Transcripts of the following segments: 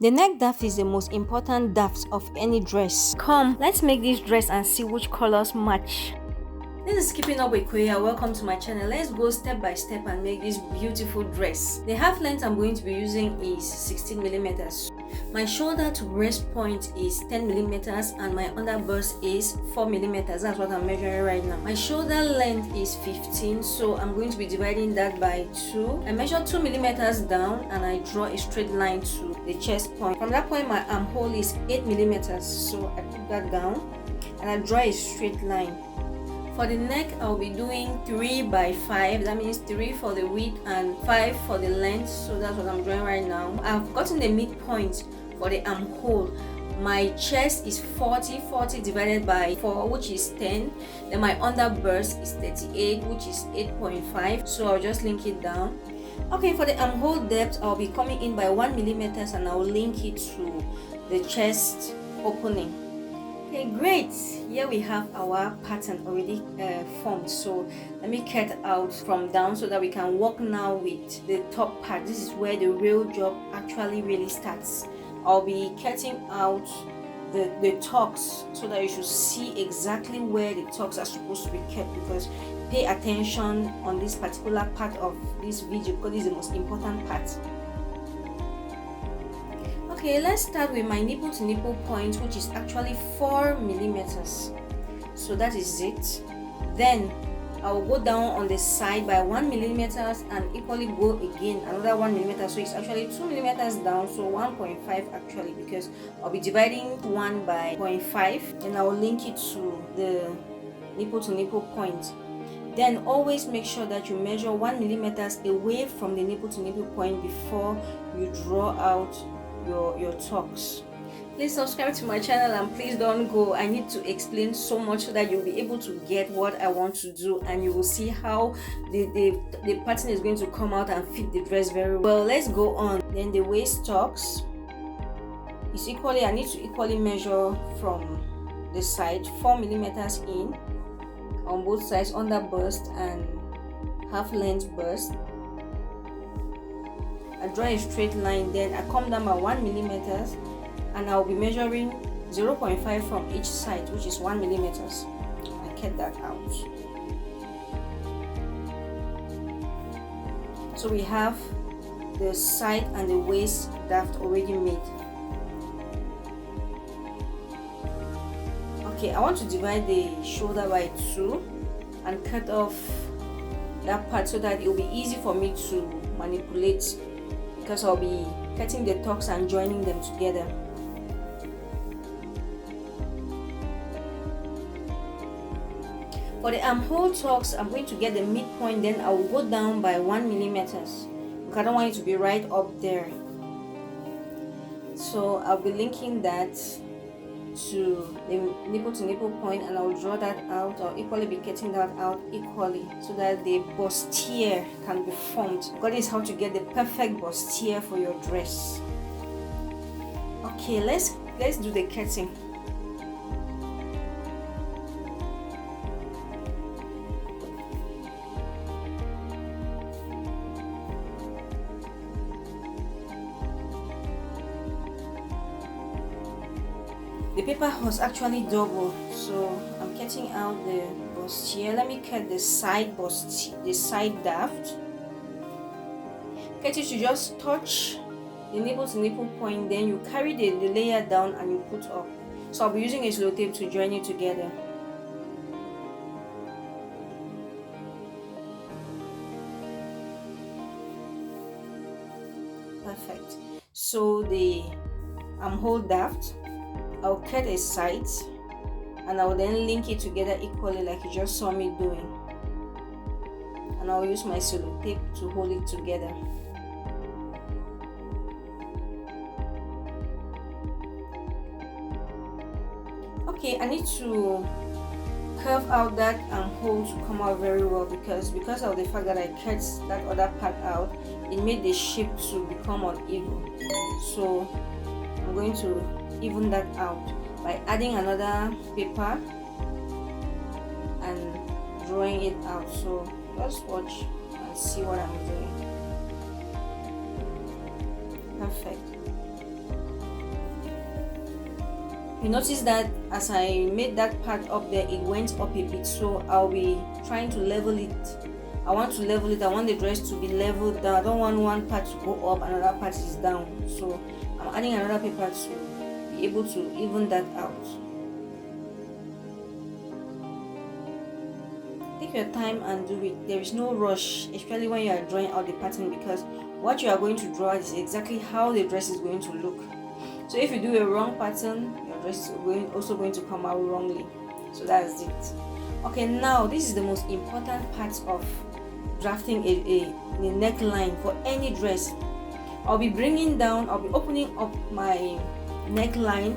The neck daft is the most important daft of any dress. Come, let's make this dress and see which colors match. This is Keeping Up with Korea. Welcome to my channel. Let's go step by step and make this beautiful dress. The half length I'm going to be using is 16 millimeters. My shoulder to breast point is 10 millimeters and my underbust is 4 millimeters. That's what I'm measuring right now. My shoulder length is 15, so I'm going to be dividing that by 2. I measure 2 millimeters down and I draw a straight line to the chest point. From that point, my armhole is 8 millimeters, so I put that down and I draw a straight line. For the neck, I'll be doing 3 by 5. That means 3 for the width and 5 for the length. So that's what I'm drawing right now. I've gotten the midpoint for the armhole. My chest is 40 divided by 4, which is 10. Then my underburst is 38, which is 8.5. So I'll just link it down. Okay, for the armhole depth, I'll be coming in by 1 millimeters and I'll link it to the chest opening. Okay, great. Here we have our pattern already formed. So let me cut out from down so that we can work now with the top part. This is where the real job actually really starts. I'll be cutting out the tucks so that you should see exactly where the tucks are supposed to be kept, because pay attention on this particular part of this video because this is the most important part. Okay, let's start with my nipple to nipple point, which is actually 4 millimeters. So that is it. Then I will go down on the side by 1 millimeters and equally go again another 1 millimeter. So it's actually 2 millimeters down, so 1.5 actually, because I'll be dividing 1 by 0.5 and I will link it to the nipple to nipple point. Then always make sure that you measure 1 millimeters away from the nipple to nipple point before you draw out your tucks. Please subscribe to my channel and please don't go. I need to explain so much so that you'll be able to get what I want to do and you will see how the pattern is going to come out and fit the dress very well. Let's go on. Then the waist tucks is equally, I need to equally measure from the side 4 millimeters in on both sides, under bust and half length bust. I draw a straight line, then I come down by 1 millimeters and I'll be measuring 0.5 from each side, which is 1 millimeters. I cut that out. So we have the side and the waist daft already made. Okay, I want to divide the shoulder by 2 and cut off that part so that it will be easy for me to manipulate, because I'll be cutting the tucks and joining them together. For the armhole tucks, I'm going to get the midpoint, then I will go down by 1 millimeters because I don't want it to be right up there. So I'll be linking that to the nipple to nipple point and I'll draw that out. I'll equally be cutting that out equally so that the bustier can be formed. God is how to get the perfect bustier for your dress. Okay, let's do the cutting. The paper was actually double, so I'm cutting out the bustier. Let me cut the side the side daft. Cut it to just touch the nipple to nipple point, then you carry the layer down and you put up. So I'll be using a slow tape to join it together. Perfect. So the armhole daft, I'll cut a side and I'll then link it together equally like you just saw me doing, and I'll use my cello tape to hold it together. Okay, I need to curve out that armhole to come out very well because of the fact that I cut that other part out, it made the shape to become uneven. So I'm going to even that out by adding another paper and drawing it out. So just watch and see what I'm doing. Perfect. You notice that as I made that part up there, it went up a bit, so I'll be trying to level it. I want to level it. I want the dress to be leveled down. I don't want one part to go up, another part is down. So I'm adding another paper to be able to even that out. Take your time and do it. There is no rush, especially when you are drawing out the pattern, because what you are going to draw is exactly how the dress is going to look. So if you do a wrong pattern, your dress is also going to come out wrongly. So that's it. Okay, now this is the most important part of drafting a neckline for any dress. I'll be opening up my neckline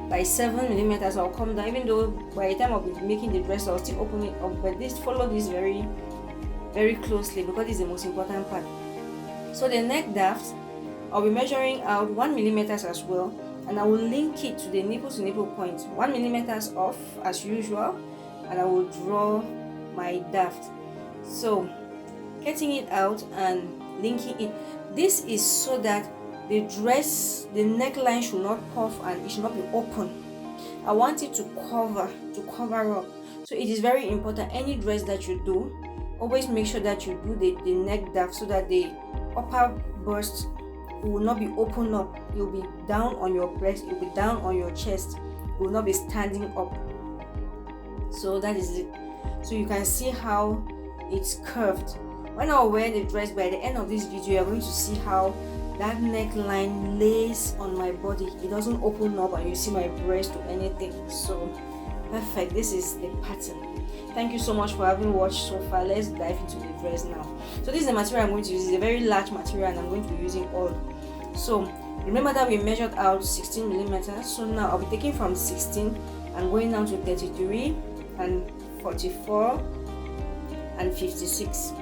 by 7 millimeters. I'll come down, even though by the time I'll be making the dress, I'll still open it up. But follow this very, very closely, because this is the most important part. So the neck daft, I'll be measuring out 1 millimeters as well, and I will link it to the nipple to nipple point, 1 millimeters off as usual, and I will draw my daft. So cutting it out and linking it. This is so that the neckline should not puff and it should not be open. I want it to cover up. So it is very important, any dress that you do, always make sure that you do the neck daft, so that the upper burst will not be open up. You'll be down on your breast, you'll be down on your chest, you will not be standing up. So that is it. So you can see how it's curved. When I wear the dress, by the end of this video, you're going to see how that neckline lays on my body. It doesn't open up and you see my breast or anything. So perfect. This is the pattern. Thank you so much for having watched so far. Let's dive into the dress now. So this is the material I'm going to use. It's a very large material and I'm going to be using all. So remember that we measured out 16 millimeters. So now I'll be taking from 16 and going down to 33 and 44 and 56.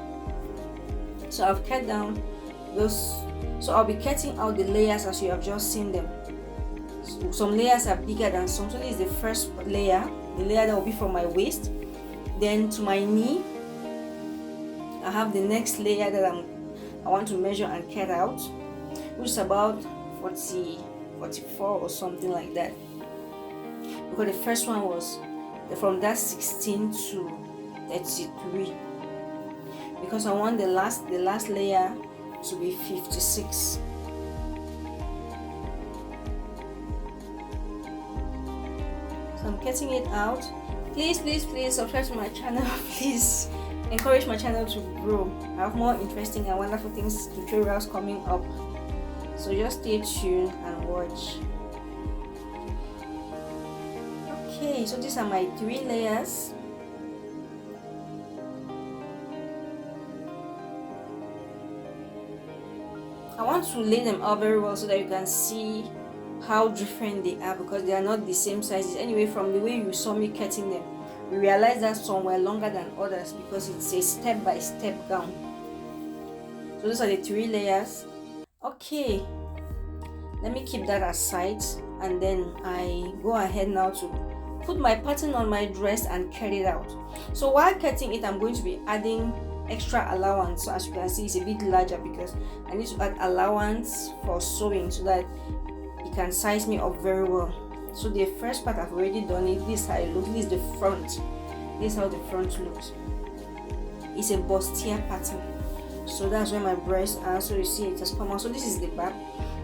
So I've cut down those. So I'll be cutting out the layers as you have just seen them. So some layers are bigger than some. So this is the first layer, the layer that will be from my waist, then to my knee. I have the next layer that I want to measure and cut out, which is about 44 or something like that. Because the first one was from that 16 to 33. Because I want the last layer to be 56. So I'm cutting it out. Please subscribe to my channel. Please encourage my channel to grow. I have more interesting and wonderful things, tutorials coming up. So just stay tuned and watch. Okay, so these are my 3 layers. I want to lay them out very well so that you can see how different they are, because they are not the same sizes. Anyway, from the way you saw me cutting them, you realize that some were longer than others because it's a step-by-step gown. So those are the 3 layers. Okay, let me keep that aside, and then I go ahead now to put my pattern on my dress and cut it out. So while cutting it, I'm going to be adding extra allowance. So as you can see, it's a bit larger because I need to add allowance for sewing so that it can size me up very well. So the first part I've already done it. This is how it looks. This is the front. This is how the front looks. It's a bustier pattern. So that's where my breasts are. So you see it has come out. So this is the back.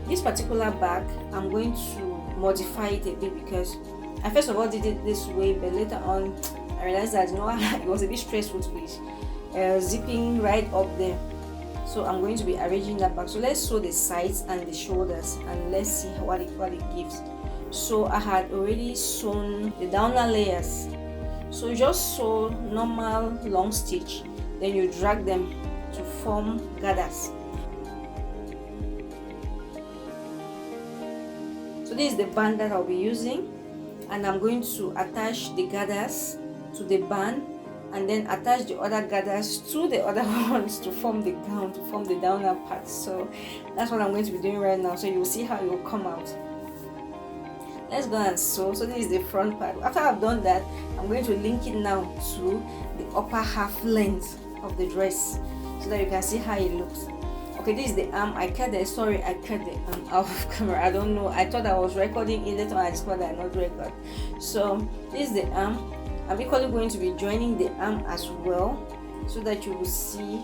This particular back, I'm going to modify it a bit because I first of all did it this way, but later on I realized that it was a bit stressful to be zipping right up there. So I'm going to be arranging that back. So let's sew the sides and the shoulders and let's see what it gives. So I had already sewn the downer layers. So you just sew normal long stitch, then you drag them to form gathers. So this is the band that I'll be using, and I'm going to attach the gathers to the band and then attach the other gathers to the other ones to form the gown, to form the downer part. So that's what I'm going to be doing right now. So you will see how it will come out. Let's go and sew. So this is the front part. After I've done that, I'm going to link it now to the upper half length of the dress so that you can see how it looks. Okay, this is the arm. I cut the arm out of camera. I don't know. I thought I was recording it, later I discovered I not record. So this is the arm. I'm equally going to be joining the arm as well, so that you will see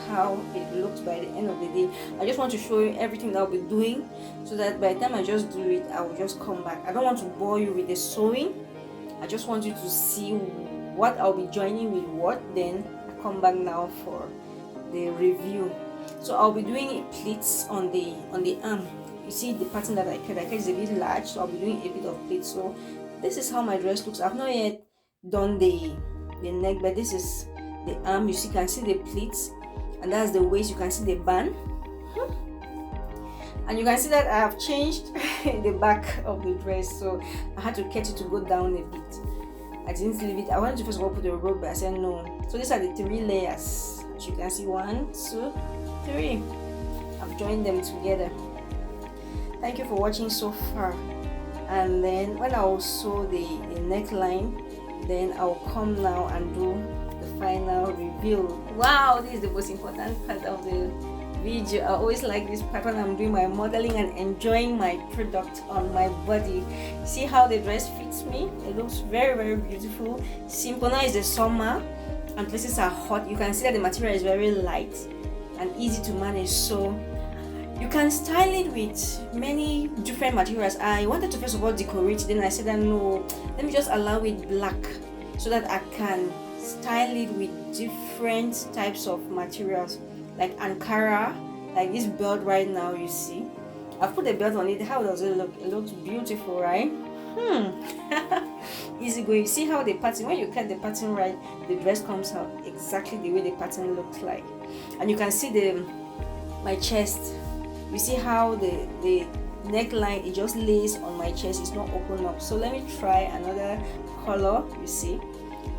how it looks by the end of the day. I just want to show you everything that I'll be doing, so that by the time I just do it, I will just come back. I don't want to bore you with the sewing. I just want you to see what I'll be joining with what, then I come back now for the review. So I'll be doing pleats on the arm. You see the pattern that I cut is a bit large, so I'll be doing a bit of pleats. So this is how my dress looks. I've not yet done the neck, but this is the arm. You can see the pleats, and that's the waist. You can see the band, and you can see that I have changed the back of the dress, so I had to cut it to go down a bit. I didn't leave it. I wanted to first of all put the rope, but I said no. So these are the 3 layers. As you can see, 1, 2, 3. I've joined them together. Thank you for watching so far. And then when I will sew the neckline, then I'll come now and do the final reveal. Wow, this is the most important part of the video. I always like this part when I'm doing my modeling and enjoying my product on my body. See how the dress fits me? It looks very, very beautiful. Simple. Now is the summer and places are hot. You can see that the material is very light and easy to manage, so you can style it with many different materials. I wanted to first of all decorate, then I said that no, let me just allow it black so that I can style it with different types of materials, like Ankara, like this belt right now. You see I've put the belt on it. How does it look? It looks beautiful, right? Easy going. You see how the pattern, when you cut the pattern right, the dress comes out exactly the way the pattern looks like. And you can see my chest. You see how the neckline, it just lays on my chest, it's not open up. So let me try another color. You see,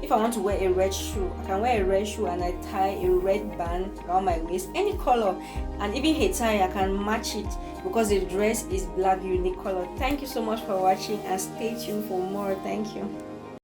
if I want to wear a red shoe, I can wear a red shoe and I tie a red band around my waist, any color, and even a tie I can match it because the dress is black, unique color. Thank you so much for watching and stay tuned for more. Thank you.